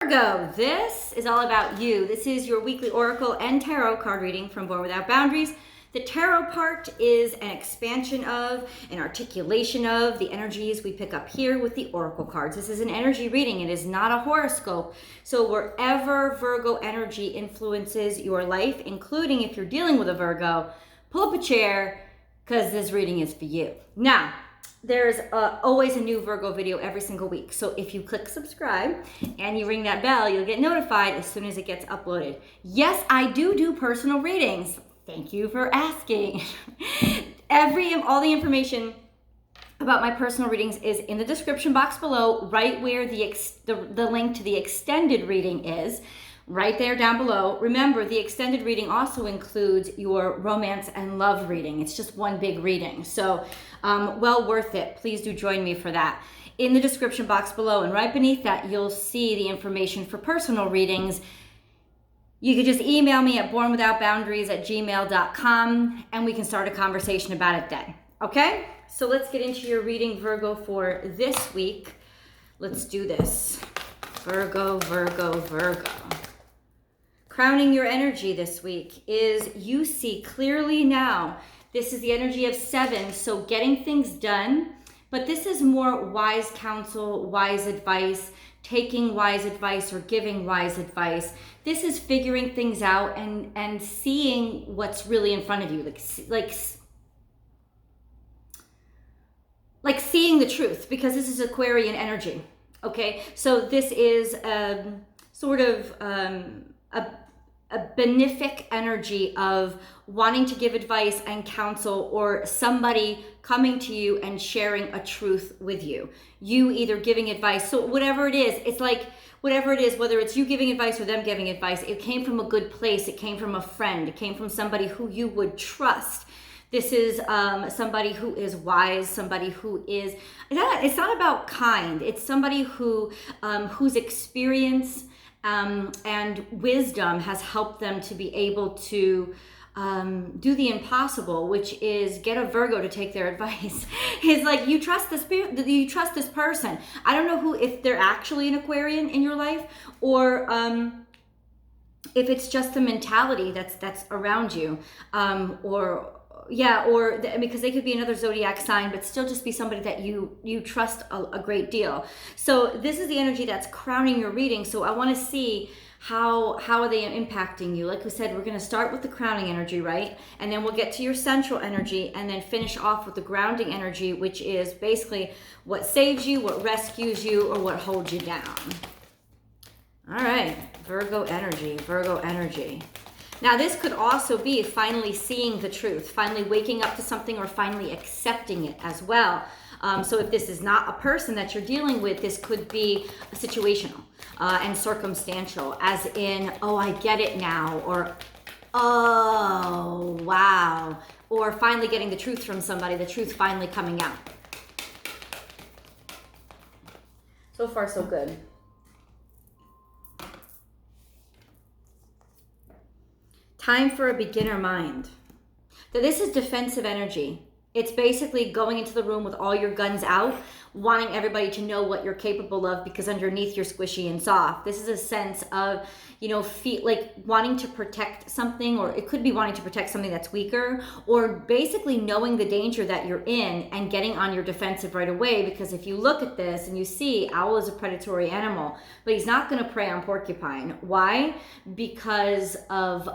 Virgo, this is all about you. This is your weekly oracle and tarot card reading from Born Without Boundaries. The tarot part is an expansion of, an articulation of the energies we pick up here with the oracle cards. This is an energy reading. It is not a horoscope. So wherever Virgo energy influences your life, including if you're dealing with a Virgo, pull up a chair because this reading is for you. Now, there's always a new Virgo video every single week. So if you click subscribe and you ring that bell, you'll get notified as soon as it gets uploaded. Yes, I do personal readings. Thank you for asking. All the information about my personal readings is in the description box below, right where the link to the extended reading is. Right there down below. Remember, the extended reading also includes your romance and love reading. It's just one big reading. So, well worth it. Please do join me for that. In the description box below and right beneath that, you'll see the information for personal readings. You could just email me at bornwithoutboundaries@gmail.com and we can start a conversation about it then. Okay? So let's get into your reading, Virgo, for this week. Let's do this. Virgo, Virgo, Virgo. Crowning your energy this week is you see clearly now. This is the energy of 7, so getting things done. But this is more wise counsel, wise advice, taking wise advice or giving wise advice. This is figuring things out and seeing what's really in front of you. Like seeing the truth, because this is Aquarian energy. Okay, so this is sort of a benefic energy of wanting to give advice and counsel, or somebody coming to you and sharing a truth with you. You either giving advice. So whatever it is, it's like whatever it is, whether it's you giving advice or them giving advice, it came from a good place. It came from a friend. It came from somebody who you would trust. This is somebody who is wise, somebody who is, it's not about kind. It's somebody who whose experience and wisdom has helped them to be able to do the impossible, which is get a Virgo to take their advice. It's like you trust this person. I don't know if they're actually an Aquarian in your life, or if it's just the mentality that's around you, because they could be another zodiac sign, but still just be somebody that you trust a great deal. So this is the energy that's crowning your reading. So I want to see how are they impacting you. Like we said, we're going to start with the crowning energy, right? And then we'll get to your central energy and then finish off with the grounding energy, which is basically what saves you, what rescues you, or what holds you down. All right, Virgo energy, Virgo energy. Now, this could also be finally seeing the truth, finally waking up to something, or finally accepting it as well. So if this is not a person that you're dealing with, this could be situational and circumstantial, as in, oh, I get it now, or oh, wow, or finally getting the truth from somebody, the truth finally coming out. So far, so good. Time for a beginner mind. So this is defensive energy. It's basically going into the room with all your guns out, wanting everybody to know what you're capable of, because underneath you're squishy and soft. This is a sense of, like wanting to protect something, or it could be wanting to protect something that's weaker, or basically knowing the danger that you're in and getting on your defensive right away. Because if you look at this and you see owl is a predatory animal, but he's not going to prey on porcupine. Why? Because of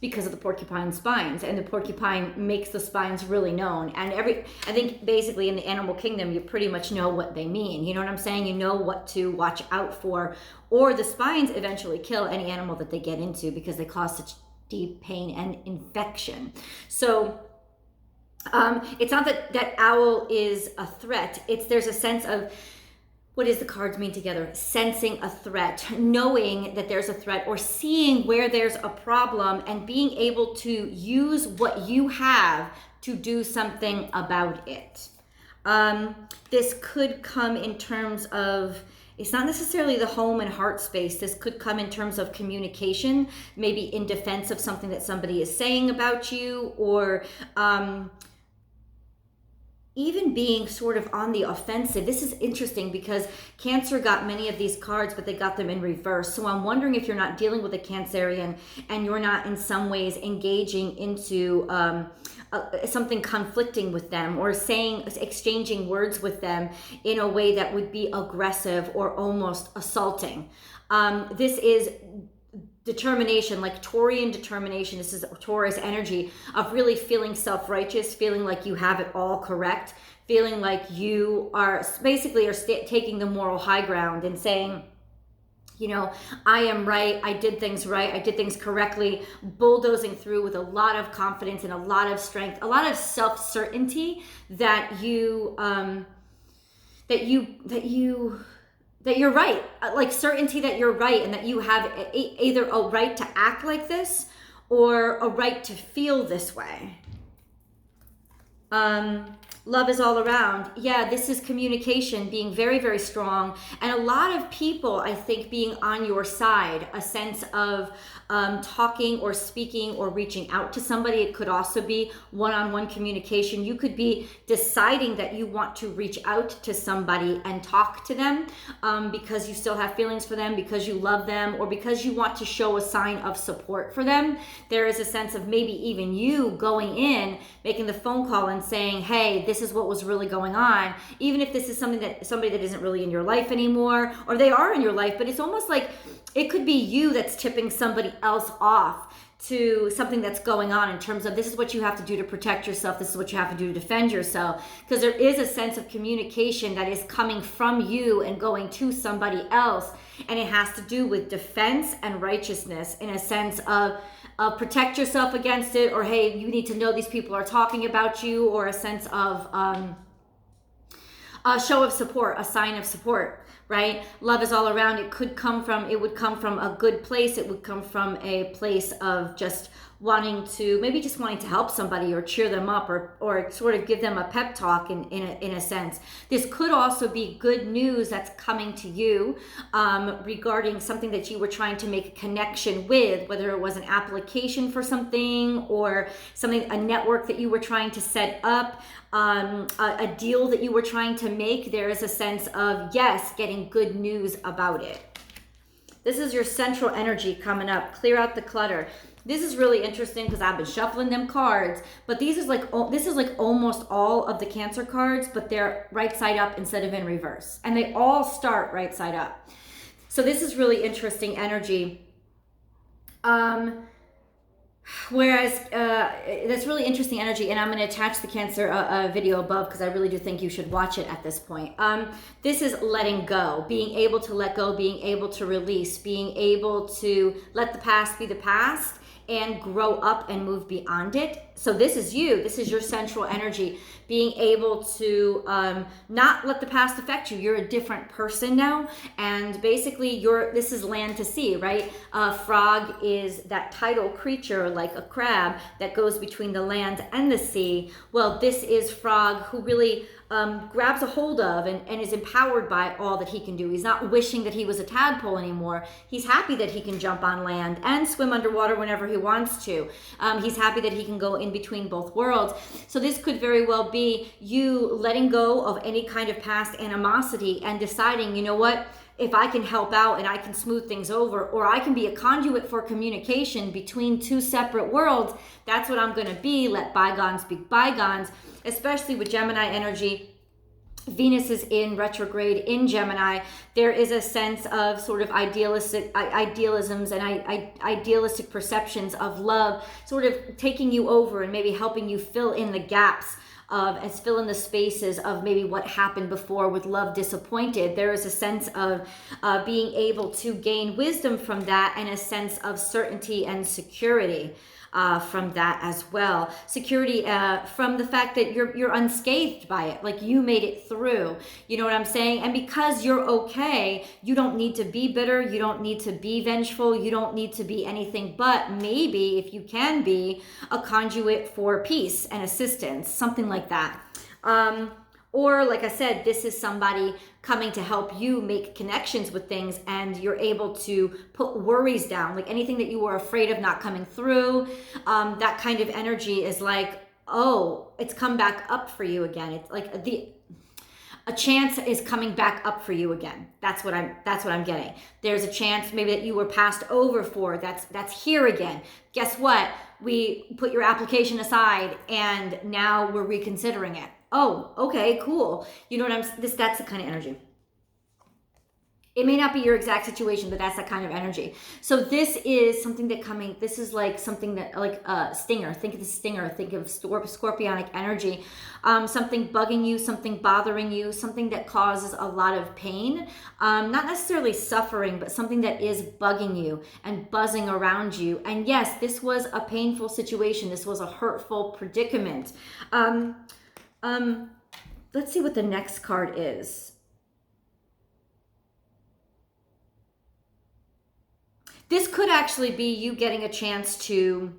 the porcupine spines, and the porcupine makes the spines really known. And I think basically in the animal kingdom, you pretty much know what they mean. You know what I'm saying? You know what to watch out for, or the spines eventually kill any animal that they get into because they cause such deep pain and infection. So it's not that owl is a threat. There's a sense of, what does the cards mean together? Sensing a threat, knowing that there's a threat, or seeing where there's a problem and being able to use what you have to do something about it. This could come in terms of, it's not necessarily the home and heart space. This could come in terms of communication, maybe in defense of something that somebody is saying about you, or even being sort of on the offensive. This is interesting because Cancer got many of these cards, but they got them in reverse. So I'm wondering if you're not dealing with a Cancerian and you're not in some ways engaging into something conflicting with them, or exchanging words with them in a way that would be aggressive or almost assaulting. This is determination, like Taurian determination. This is Taurus energy of really feeling self-righteous, feeling like you have it all correct, feeling like you are basically taking the moral high ground and saying, you know, I am right, I did things right, I did things correctly, bulldozing through with a lot of confidence and a lot of strength, a lot of self-certainty that you're right, like certainty that you're right, and that you have either a right to act like this or a right to feel this way. Love is all around. Yeah, this is communication being very, very strong. And a lot of people, I think, being on your side, a sense of talking or speaking or reaching out to somebody. It could also be one-on-one communication. You could be deciding that you want to reach out to somebody and talk to them because you still have feelings for them, because you love them, or because you want to show a sign of support for them. There is a sense of maybe even you going in, making the phone call and saying, hey, this is what was really going on. Even if this is somebody that isn't really in your life anymore, or they are in your life, but it's almost like it could be you that's tipping somebody else off to something that's going on in terms of this is what you have to do to protect yourself, this is what you have to do to defend yourself, because there is a sense of communication that is coming from you and going to somebody else, and it has to do with defense and righteousness in a sense of protect yourself against it, or hey, you need to know these people are talking about you, or a sense of a show of support, a sign of support, right? Love is all around. It would come from a good place. It would come from a place of just wanting to help somebody or cheer them up, or sort of give them a pep talk in a sense. This could also be good news that's coming to you regarding something that you were trying to make a connection with, whether it was an application for something or a network that you were trying to set up, a deal that you were trying to make. There is a sense of, yes, getting good news about it. This is your central energy coming up. Clear out the clutter. This is really interesting because I've been shuffling them cards, but this is like almost all of the Cancer cards, but they're right side up instead of in reverse. And they all start right side up. So this is really interesting energy. Whereas that's really interesting energy, and I'm going to attach the Cancer video above because I really do think you should watch it at this point. This is letting go, being able to let go, being able to release, being able to let the past be the past and grow up and move beyond it. So this is you. This is your central energy, being able to not let the past affect you. You're a different person now, and basically this is land to sea, right? Frog is that tidal creature, like a crab that goes between the land and the sea. Well, this is Frog who really grabs a hold of and is empowered by all that he can do. He's not wishing that he was a tadpole anymore. He's happy that he can jump on land and swim underwater whenever he wants to. He's happy that he can go in between both worlds. So this could very well be you letting go of any kind of past animosity and deciding, you know what, if I can help out and I can smooth things over, or I can be a conduit for communication between two separate worlds, that's what I'm going to be. Let bygones be bygones, especially with Gemini energy. Venus is in retrograde in Gemini. There is a sense of sort of idealisms and idealistic perceptions of love sort of taking you over and maybe helping you fill in the gaps fill in the spaces of maybe what happened before with love disappointed. There is a sense of being able to gain wisdom from that, and a sense of certainty and security from that as well. Security from the fact that you're unscathed by it, like you made it through. You know what I'm saying? And because you're okay, you don't need to be bitter, you don't need to be vengeful, you don't need to be anything but maybe, if you can be, a conduit for peace and assistance, something like that. Or like I said, this is somebody coming to help you make connections with things, and you're able to put worries down, like anything that you were afraid of not coming through. That kind of energy is like oh, it's come back up for you again. It's like a chance is coming back up for you again. That's what I'm getting. There's a chance maybe that you were passed over for. That's here again. Guess what? We put your application aside and now we're reconsidering it. Oh, okay, cool. You know what that's the kind of energy. It may not be your exact situation, but that's that kind of energy. So this is something this is like something that, like a stinger. Think of the stinger. Think of scorpionic energy. Something bugging you, something bothering you, something that causes a lot of pain. Not necessarily suffering, but something that is bugging you and buzzing around you. And yes, this was a painful situation. This was a hurtful predicament. Let's see what the next card is. This could actually be you getting a chance to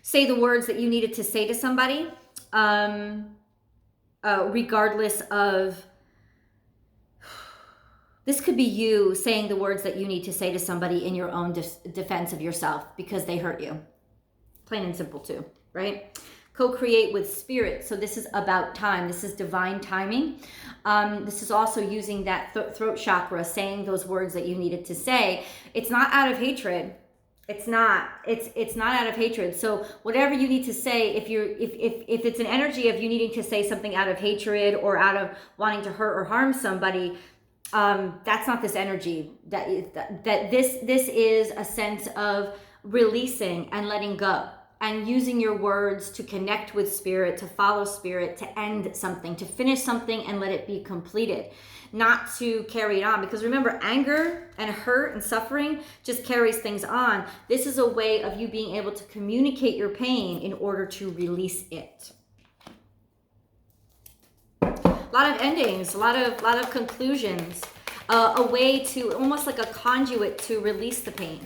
say the words that you needed to say to somebody, regardless of, this could be you saying the words that you need to say to somebody in your own defense of yourself because they hurt you. Plain and simple too, right? Co-create with spirit. So this is about time. This is divine timing. This is also using that throat chakra, saying those words that you needed to say. It's not out of hatred. It's not out of hatred. So whatever you need to say, if it's an energy of you needing to say something out of hatred or out of wanting to hurt or harm somebody, that's not this energy. This is a sense of releasing and letting go. And using your words to connect with spirit, to follow spirit, to end something, to finish something and let it be completed. Not to carry it on. Because remember, anger and hurt and suffering just carries things on. This is a way of you being able to communicate your pain in order to release it. A lot of endings, a lot of conclusions. A way to, almost like a conduit to release the pain.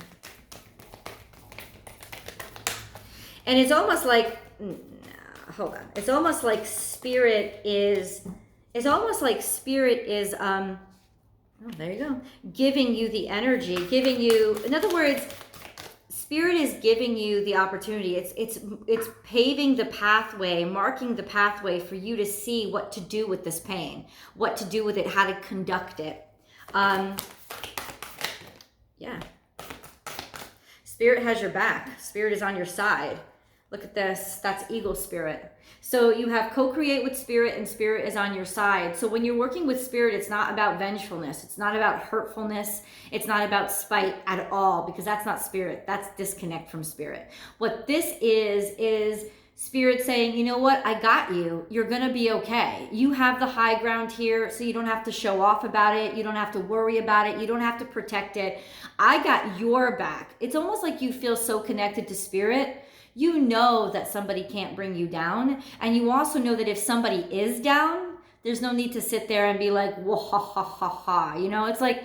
And it's almost like, hold on. It's almost like spirit is, oh, there you go. Giving you the energy, giving you, in other words, spirit is giving you the opportunity. It's paving the pathway, marking the pathway for you to see what to do with this pain, what to do with it, how to conduct it. Yeah. Spirit has your back. Spirit is on your side. Look at this. That's eagle spirit. So you have co-create with spirit and spirit is on your side. So when you're working with spirit, it's not about vengefulness. It's not about hurtfulness. It's not about spite at all, because that's not spirit. That's disconnect from spirit. What this is spirit saying, you know what? I got you. You're going to be okay. You have the high ground here, so you don't have to show off about it. You don't have to worry about it. You don't have to protect it. I got your back. It's almost like you feel so connected to spirit. You know that somebody can't bring you down. And you also know that if somebody is down, there's no need to sit there and be like, whoa, ha, ha, ha, ha. You know, it's like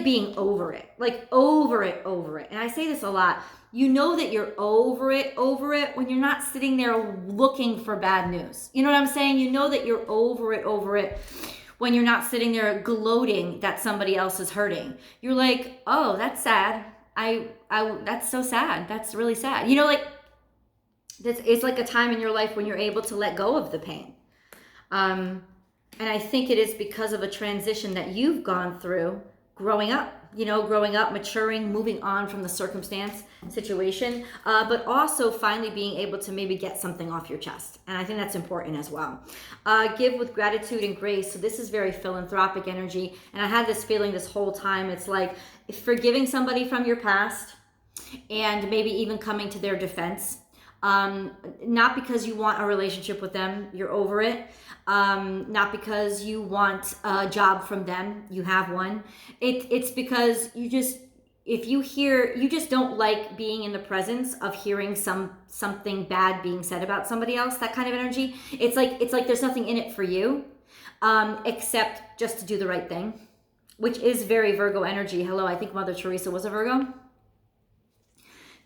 being over it, like over it. And I say this a lot. You know that you're over it when you're not sitting there looking for bad news. You know what I'm saying? You know that you're over it when you're not sitting there gloating that somebody else is hurting. You're like, oh, that's sad. That's so sad. That's really sad. You know, like, it's like a time in your life when you're able to let go of the pain. And I think it is because of a transition that you've gone through growing up, maturing, moving on from the situation, but also finally being able to maybe get something off your chest. And I think that's important as well. Give with gratitude and grace. So this is very philanthropic energy. And I had this feeling this whole time. It's like forgiving somebody from your past and maybe even coming to their defense. Not because you want a relationship with them, you're over it. Not because you want a job from them, you have one. It's because you just don't like being in the presence of hearing something bad being said about somebody else, that kind of energy. It's like there's nothing in it for you, except just to do the right thing, which is very Virgo energy. Hello, I think Mother Teresa was a Virgo.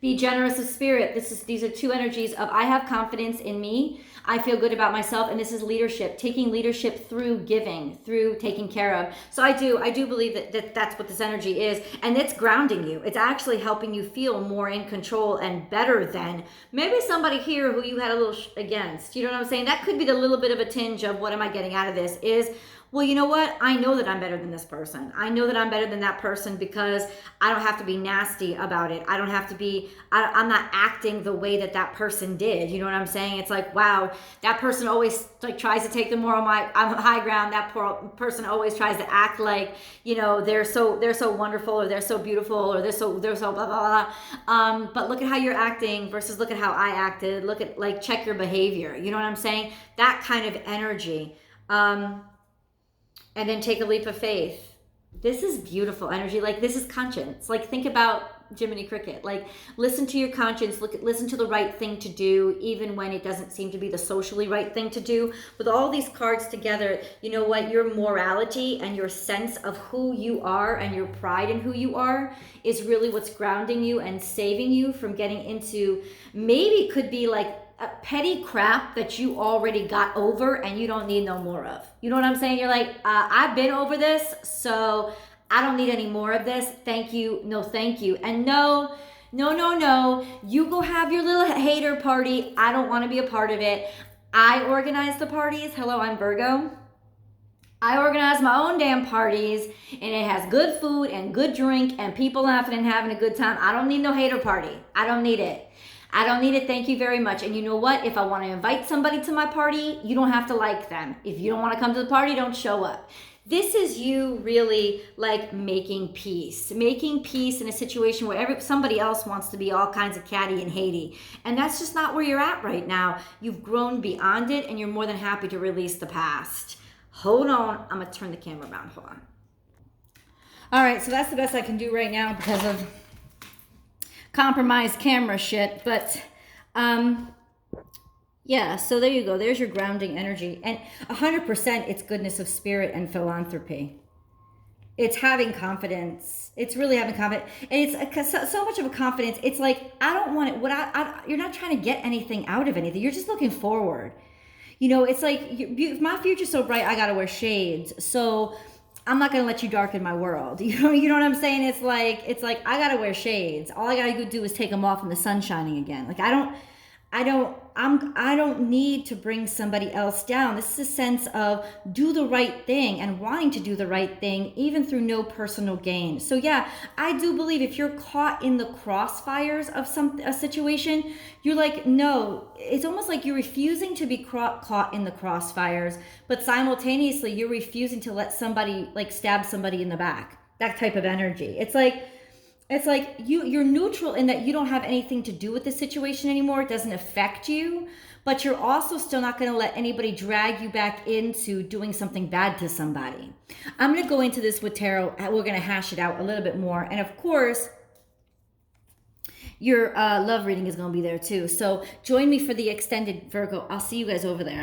Be generous of spirit. These are two energies of I have confidence in me. I feel good about myself, and this is leadership, taking leadership through giving, through taking care of. So I do believe that that's what this energy is, and it's grounding you. It's actually helping you feel more in control and better than maybe somebody here who you had a little against. You know what I'm saying? That could be the little bit of a tinge of what am I getting out of this is, well, you know what? I know that I'm better than this person. I know that I'm better than that person because I don't have to be nasty about it. I don't have to be, I'm not acting the way that that person did. You know what I'm saying? It's like, wow, that person always like tries to take the moral high ground. That poor person always tries to act like, you know, they're so wonderful, or they're so beautiful, or they're so blah, blah, blah. But look at how you're acting versus look at how I acted. Look at, like, check your behavior. You know what I'm saying? That kind of energy. And then take a leap of faith. This is beautiful energy. Like, this is conscience. Like, think about Jiminy Cricket. Like, listen to your conscience. Listen to the right thing to do, even when it doesn't seem to be the socially right thing to do. With all these cards together, you know what? Your morality and your sense of who you are and your pride in who you are is really what's grounding you and saving you from getting into, maybe it could be like a petty crap that you already got over and you don't need no more of. You know what I'm saying? You're like, I've been over this, so I don't need any more of this. Thank you. No, thank you. And no. You go have your little hater party. I don't want to be a part of it. I organize the parties. Hello, I'm Virgo. I organize my own damn parties, and it has good food and good drink and people laughing and having a good time. I don't need no hater party. I don't need it. I don't need it. Thank you very much. And you know what? If I want to invite somebody to my party, you don't have to like them. If you don't want to come to the party, don't show up. This is you really like making peace in a situation where somebody else wants to be all kinds of catty and Haiti. And that's just not where you're at right now. You've grown beyond it, and you're more than happy to release the past. Hold on. I'm going to turn the camera around. Hold on. All right. So that's the best I can do right now because of compromised camera shit. But yeah, so there you go. There's your grounding energy. And 100% it's goodness of spirit and philanthropy. It's having confidence. It's really having confidence. And it's so much of a confidence. It's like, I don't want it. You're not trying to get anything out of anything. You're just looking forward. You know, it's like, my future's so bright, I got to wear shades. So I'm not going to let you darken my world. You know what I'm saying? It's like I got to wear shades. All I got to do is take them off and the sun's shining again. Like, I don't need to bring somebody else down. This is a sense of do the right thing and wanting to do the right thing, even through no personal gain. So yeah, I do believe if you're caught in the crossfires of a situation, you're like, no, it's almost like you're refusing to be caught in the crossfires, but simultaneously you're refusing to let somebody like stab somebody in the back. That type of energy. It's like you're neutral in that you don't have anything to do with the situation anymore. It doesn't affect you, but you're also still not going to let anybody drag you back into doing something bad to somebody. I'm going to go into this with tarot. We're going to hash it out a little bit more. And of course, your love reading is going to be there too. So join me for the extended Virgo. I'll see you guys over there.